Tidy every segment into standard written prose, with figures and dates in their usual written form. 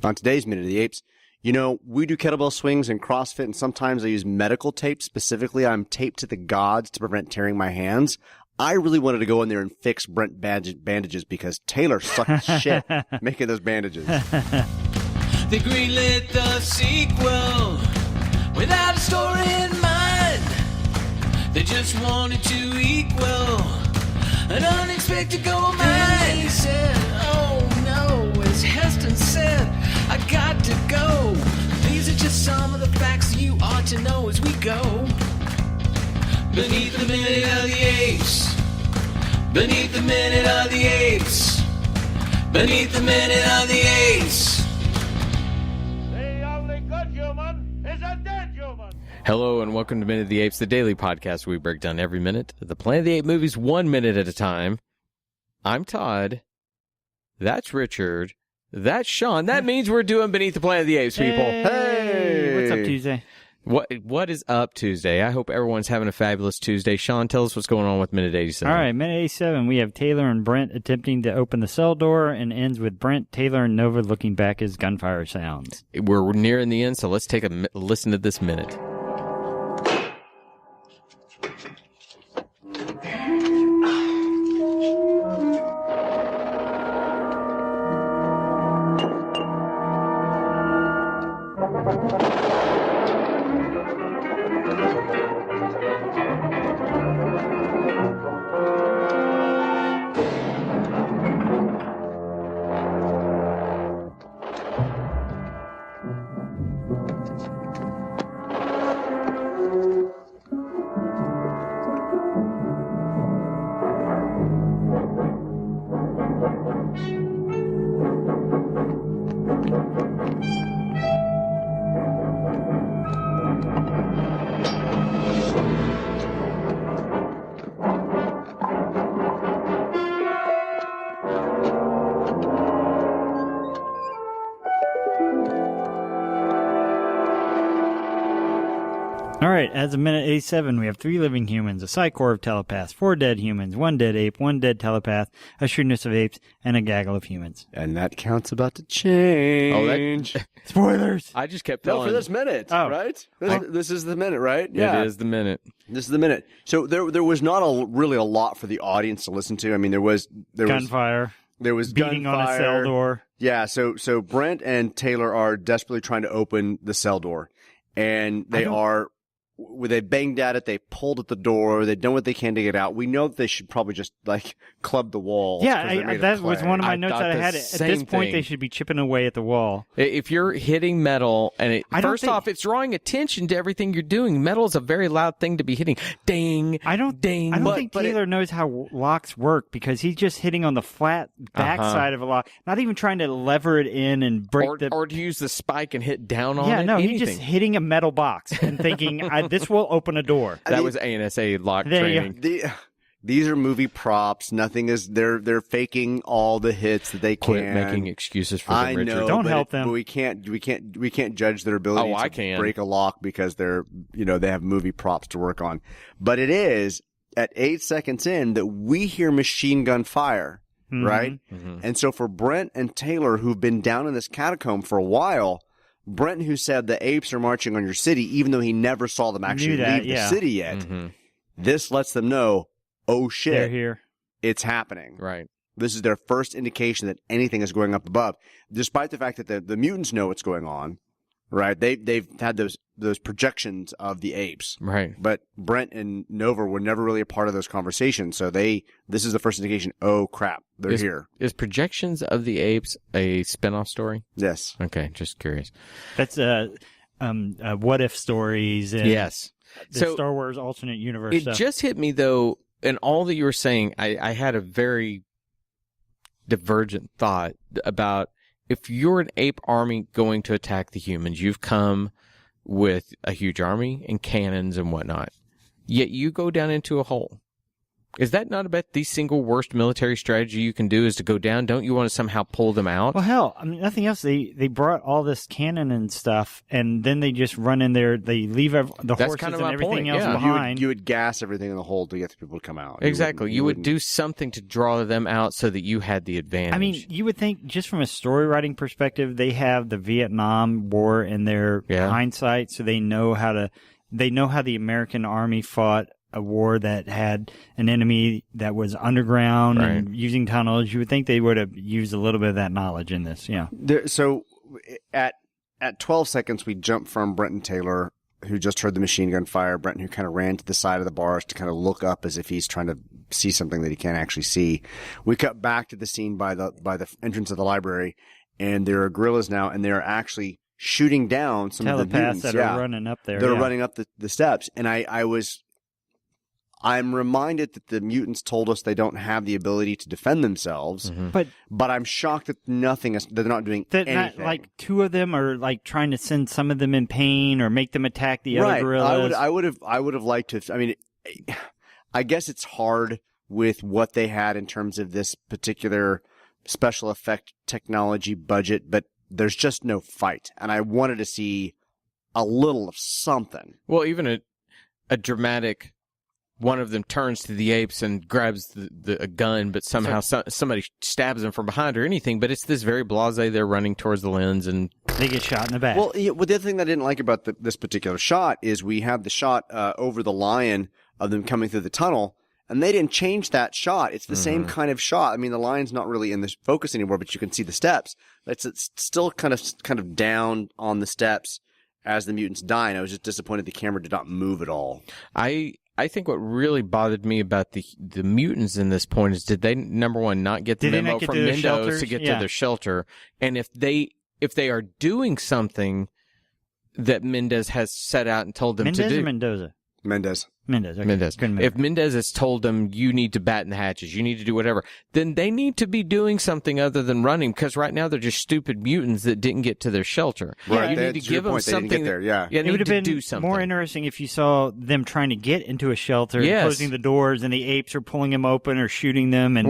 On today's Minute of the Apes, you know, we do kettlebell swings and CrossFit, and sometimes I use medical tape. Specifically, I'm taped to the gods to prevent tearing my hands. I really wanted to go in there and fix Brent bandages because Taylor sucked shit making those bandages. They greenlit the sequel without a story in mind. They just wanted to equal an unexpected gold mine. He said, oh no, as Heston said, I got to go. These are just some of the facts you ought to know as we go. Beneath the Minute of the Apes. Beneath the Minute of the Apes. Beneath the Minute of the Apes. The only good human is a dead human. Hello and welcome to Minute of the Apes, the daily podcast where we break down every minute of the Planet of the Apes movies 1 minute at a time. I'm Todd. That's Richard. That's Sean. That means we're doing Beneath the Planet of the Apes, people. Hey! What's up, Tuesday? What is up Tuesday? I hope everyone's having a fabulous Tuesday. Sean, tell us what's going on with Minute 87. All right, minute 87, we have Taylor and Brent attempting to open the cell door and ends with Brent, Taylor, and Nova looking back as gunfire sounds. We're nearing the end, so let's take a listen to this minute. All right, as of minute 87, we have 3 living humans, a psychor of telepaths, 4 dead humans, 1 dead ape, 1 dead telepath, a shrewdness of apes, and a gaggle of humans. And that count's about to change. Spoilers! I just kept No, telling for this minute, Oh. right? This is the minute, right? Yeah. It is the minute. This is the minute. So there was not really a lot for the audience to listen to. I mean, there was Gunfire, beating on a gunfire. cell door. Yeah, so Brent and Taylor are desperately trying to open the cell door, and they banged at it, they pulled at the door, they've done what they can to get out. We know that they should probably just, club the walls. Yeah, that was one of my notes thought that I the had. At same this point, thing. they should be chipping away at the wall. If you're hitting metal, and don't think- it's drawing attention to everything you're doing. Metal is a very loud thing to be hitting. Ding, I don't ding. think Taylor knows how locks work because he's just hitting on the flat backside of a lock, not even trying to lever it in and break or to use the spike and hit down on Yeah, it. no, anything. he's just hitting a metal box and thinking, this will open a door. That was ANSA lock There you training. These are movie props. Nothing is. They're faking all the hits that they Quit can. making excuses for them, I Richard. know. Don't but help them. But we can't judge their ability I to can. break a lock because they have movie props to work on. But it is at 8 seconds in that we hear machine gun fire, right? Mm-hmm. And so for Brent and Taylor, who've been down in this catacomb for a while, Brent, who said the apes are marching on your city, even though he never saw them actually leave the city yet, this lets them know, oh shit, They're here. it's happening. Right. This is their first indication that anything is going up above, despite the fact that the mutants know what's going on, right? They've had those projections of the apes, Right. but Brent and Nova were never really a part of those conversations. So this is the first indication. Oh crap, they're here. Is Projections of the Apes a spinoff story? Yes. Okay, just curious. That's what if stories and Yes. the So Star Wars alternate universe it stuff. just hit me though, and all that you were saying, I had a very divergent thought about if you're an ape army going to attack the humans, you've come with a huge army and cannons and whatnot, yet you go down into a hole. Is that not about the single worst military strategy you can do is to go down? Don't you want to somehow pull them out? Well, hell, I mean, nothing else. They brought all this cannon and stuff, and then they just run in there. They leave the horses kind of my and everything point, else yeah. behind. You would gas everything in the hold to get the people to come out. Exactly. You would wouldn't- do something to draw them out so that you had the advantage. I mean, you would think just from a story writing perspective, they have the Vietnam War in their hindsight, so they know how the American army fought a war that had an enemy that was underground and using tunnels. You would think they would have used a little bit of that knowledge in this. Yeah. So at 12 seconds, we jump from Brenton Taylor, who just heard the machine gun fire. Brenton, who kind of ran to the side of the bars to kind of look up as if he's trying to see something that he can't actually see. We cut back to the scene by the entrance of the library, and there are guerrillas now, and they're actually shooting down some of the Telepaths mutants. that are running up there. They're running up the steps, and I'm reminded that the mutants told us they don't have the ability to defend themselves, but I'm shocked that they're not doing anything. Not, like two of them are like trying to send some of them in pain or make them attack the other gorillas. I would have liked to. I mean, I guess it's hard with what they had in terms of this particular special effect technology budget, but there's just no fight, and I wanted to see a little of something. Well, even a dramatic. One of them turns to the apes and grabs a gun, but somehow somebody stabs them from behind or anything. But it's this very blasé. They're running towards the lens and they get shot in the back. Well, the other thing that I didn't like about this particular shot is we have the shot over the lion of them coming through the tunnel, and they didn't change that shot. It's the same kind of shot. I mean, the lion's not really in the focus anymore, but you can see the steps. It's still kind of down on the steps as the mutants die, and I was just disappointed the camera did not move at all. I think what really bothered me about the mutants in this point is did they, number one, not get the memo from Mendoza to get to their shelter? And if they are doing something that Mendez has set out and told them to do. Mendez or Mendoza? Mendez. Okay. Mendez. If Mendez has told them you need to batten the hatches, you need to do whatever, then they need to be doing something other than running, because right now they're just stupid mutants that didn't get to their shelter. Right. You need to give them something. They didn't get there. Yeah. It would have been do something. more interesting if you saw them trying to get into a shelter, and closing the doors, and the apes are pulling them open or shooting them, and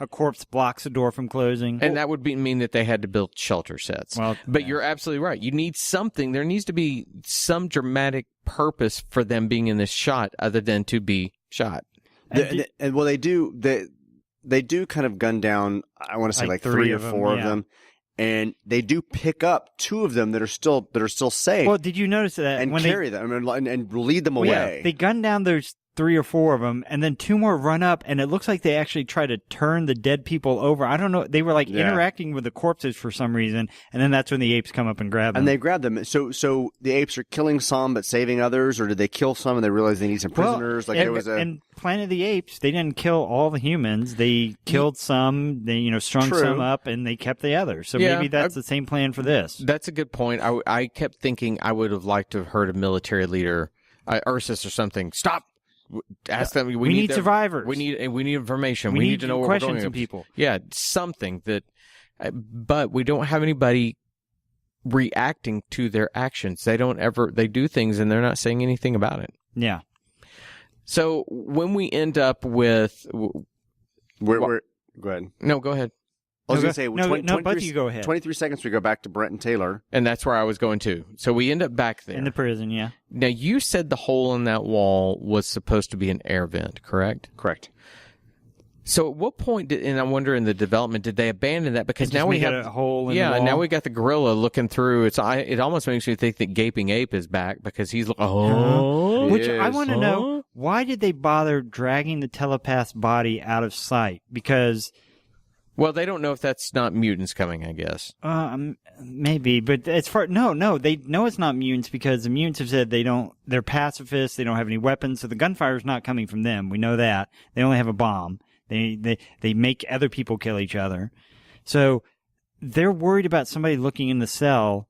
a corpse blocks the door from closing. And that would mean that they had to build shelter sets. But you're absolutely right. You need something. There needs to be some dramatic purpose for them being in this shot other than to be shot. They do kind of gun down, I want to say like three or four of them, and they do pick up two of them that are still safe. Well, did you notice that and when carry them and lead them away? Yeah, they gun down those 3 or 4 of them, and then 2 more run up, and it looks like they actually try to turn the dead people over. I don't know. They were like interacting with the corpses for some reason, and then that's when the apes come up and grab them. And they grab them. So the apes are killing some but saving others, or did they kill some and they realize they need some prisoners? In Planet of the Apes, they didn't kill all the humans. They killed some. They strung some up, and they kept the others. So maybe that's the same plan for this. That's a good point. I kept thinking I would have liked to have heard a military leader, Ursus or something, stop. Ask them. We need survivors. We need information. We need to know what we're going some people. Yeah, something that. But we don't have anybody reacting to their actions. They don't ever. They do things and they're not saying anything about it. Yeah. So when we end up with, go ahead. No, go ahead. I was going to say, both you go ahead. 23 seconds, we go back to Brent and Taylor. And that's where I was going to. So we end up back there. In the prison, yeah. Now, you said the hole in that wall was supposed to be an air vent, correct? Correct. So at what point, and I wonder in the development, did they abandon that? Because now we have a hole in the wall. Now we got the gorilla looking through. It almost makes me think that Gaping Ape is back because he's looking. Which I want to know, why did they bother dragging the telepath's body out of sight? Because... Well, they don't know if that's not mutants coming, I guess. Maybe, but no, they know it's not mutants because the mutants have said they're pacifists, they don't have any weapons, so the gunfire's not coming from them. We know that. They only have a bomb. They make other people kill each other. So they're worried about somebody looking in the cell.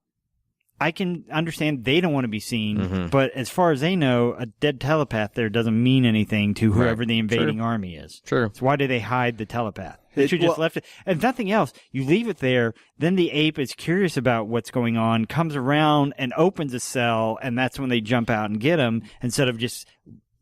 I can understand they don't want to be seen, but as far as they know, a dead telepath there doesn't mean anything to whoever the invading army is. Sure. So why do they hide the telepath? They should just left it. If nothing else, you leave it there, then the ape is curious about what's going on, comes around and opens a cell, and that's when they jump out and get him, instead of just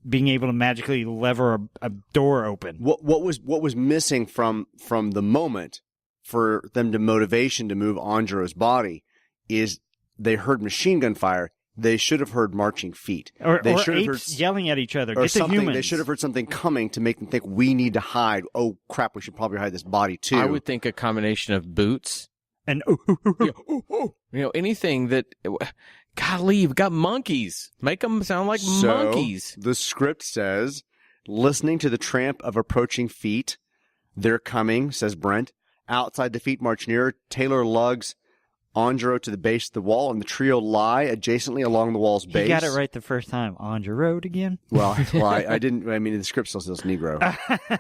being able to magically lever a door open. What was missing from the moment for them to motivation to move Andro's body is they heard machine gun fire. They should have heard marching feet. Or should have apes yelling at each other. or Get the something. humans. They should have heard something coming to make them think we need to hide. Oh crap! We should probably hide this body too. I would think a combination of boots. And Anything that. Golly, you've got monkeys. Make them sound like monkeys. The script says, listening to the tramp of approaching feet, they're coming, says Brent. Outside the feet march nearer. Taylor lugs Andro to the base of the wall, and the trio lie adjacently along the wall's base. he got it right the first time. Andrew Road again. Well, I didn't. I mean, the script still says Negro.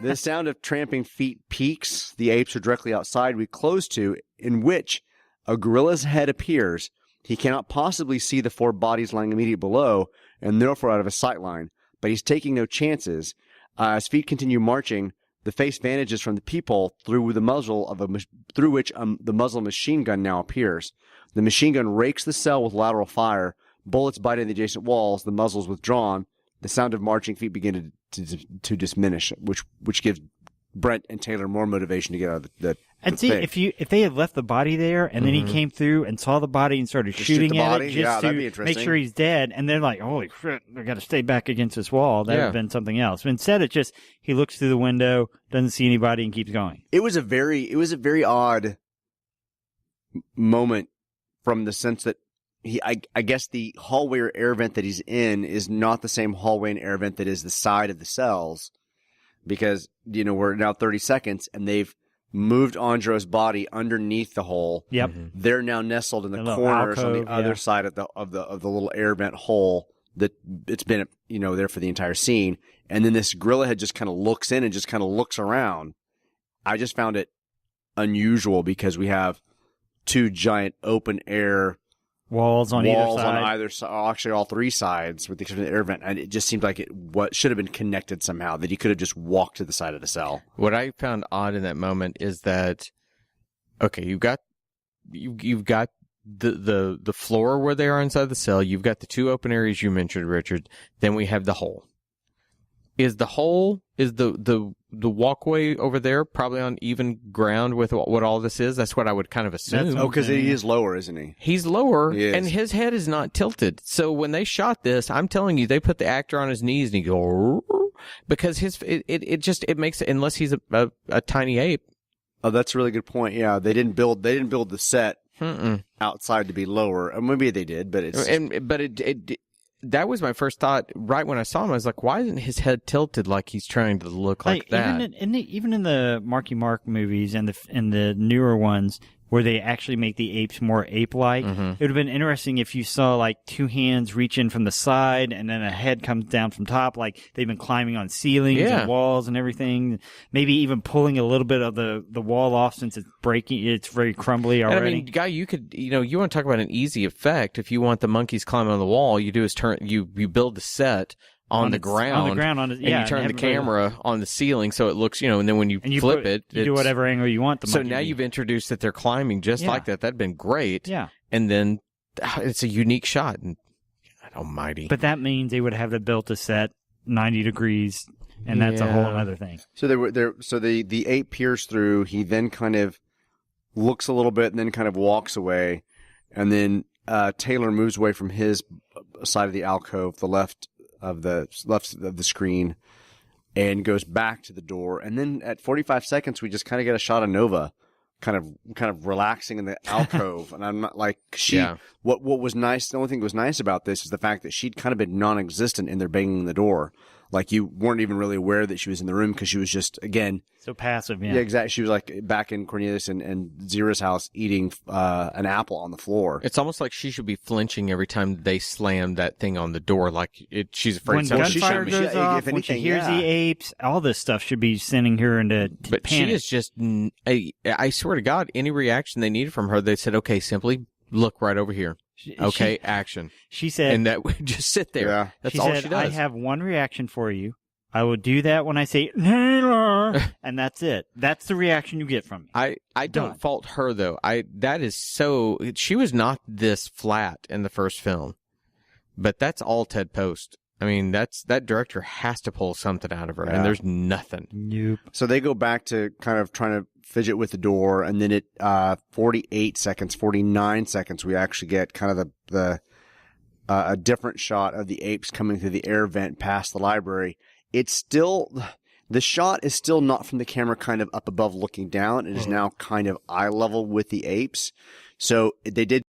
The sound of tramping feet peaks. The apes are directly outside. We close to, in which a gorilla's head appears. He cannot possibly see the 4 bodies lying immediately below, and therefore out of his sight line. But he's taking no chances. As feet continue marching, the face vanishes from the peephole through which the muzzle machine gun now appears. The machine gun rakes the cell with lateral fire. Bullets bite in the adjacent walls. The muzzle is withdrawn. The sound of marching feet begin to diminish, which gives Brent and Taylor more motivation to get out of the And see, thing. if they had left the body there, and then he came through and saw the body and started Just shoot shooting the at body? it Yeah, just that'd be to interesting. make sure he's dead, and they're like, "Holy shit, I got to stay back against this wall." That would have been something else. But instead, it's just he looks through the window, doesn't see anybody, and keeps going. It was a very odd moment from the sense that I guess the hallway or air vent that he's in is not the same hallway and air vent that is the side of the cells, because we're now 30 seconds and they've moved Andro's body underneath the hole. Yep. They're now nestled in the little corners on alcove, the other side of the little air vent hole that it's been there for the entire scene. And then this gorilla head just kind of looks in and just kind of looks around. I just found it unusual because we have 2 giant open air Walls on either side, actually all 3 sides with the exception of the air vent, and it just seemed like what should have been connected somehow, that he could have just walked to the side of the cell. What I found odd in that moment is that, okay, you've got the floor where they are inside the cell. You've got the 2 open areas you mentioned, Richard. Then we have the hole. Is the walkway over there probably on even ground with what all this is? That's what I would kind of assume. Because he is lower, isn't he? He's lower, He is. and his head is not tilted. So when they shot this, I'm telling you, they put the actor on his knees and he go because it makes it, unless he's a tiny ape. Oh, that's a really good point. Yeah, they didn't build the set outside to be lower. Or maybe they did, but it's that was my first thought right when I saw him. I was like, why isn't his head tilted like he's trying to look like that? Even in the Marky Mark movies and the newer ones where they actually make the apes more ape-like, it would have been interesting if you saw like 2 hands reach in from the side and then a head comes down from top, like they've been climbing on ceilings and walls and everything. Maybe even pulling a little bit of the wall off since it's breaking. It's very crumbly already. And I mean, Guy, you could, you want to talk about an easy effect. If you want the monkeys climbing on the wall, you do is you build the set on the ground, and you turn the camera on the ceiling so it looks, and then when you flip it, you do whatever angle you want. So now you've introduced that they're climbing just like that. That'd been great. Yeah. And then it's a unique shot. And God almighty. But that means they would have to build a set 90 degrees, and that's a whole other thing. So the ape peers through. He then kind of looks a little bit and then kind of walks away, and then Taylor moves away from his side of the alcove, the left of the screen, and goes back to the door. And then at 45 seconds, we just kind of get a shot of Nova kind of relaxing in the alcove. And I'm not like, what was nice, the only thing that was nice about this is the fact that she'd kind of been non-existent in their banging the door. Like you weren't even really aware that she was in the room because she was just, again, so passive. Yeah, exactly. She was like back in Cornelius and Zira's house eating an apple on the floor. It's almost like she should be flinching every time they slam that thing on the door. Like she's afraid. When gunfire goes off, when she hears the apes, all this stuff should be sending her into But panic. she is just, I swear to God, any reaction they needed from her, they said, okay, simply look right over here. Okay, action. She said, and that would just sit there. Yeah. That's all she does. I have one reaction for you. I will do that when I say Taylor, and that's it. That's the reaction you get from me. I don't fault her though. That is she was not this flat in the first film, but that's all Ted Post. I mean, that director has to pull something out of her, Yeah. and there's nothing. Nope. So they go back to kind of trying to fidget with the door, and then at 48 seconds, 49 seconds, we actually get kind of a different shot of the apes coming through the air vent past the library. It's still, the shot is still not from the camera kind of up above looking down. It is now kind of eye level with the apes. So they did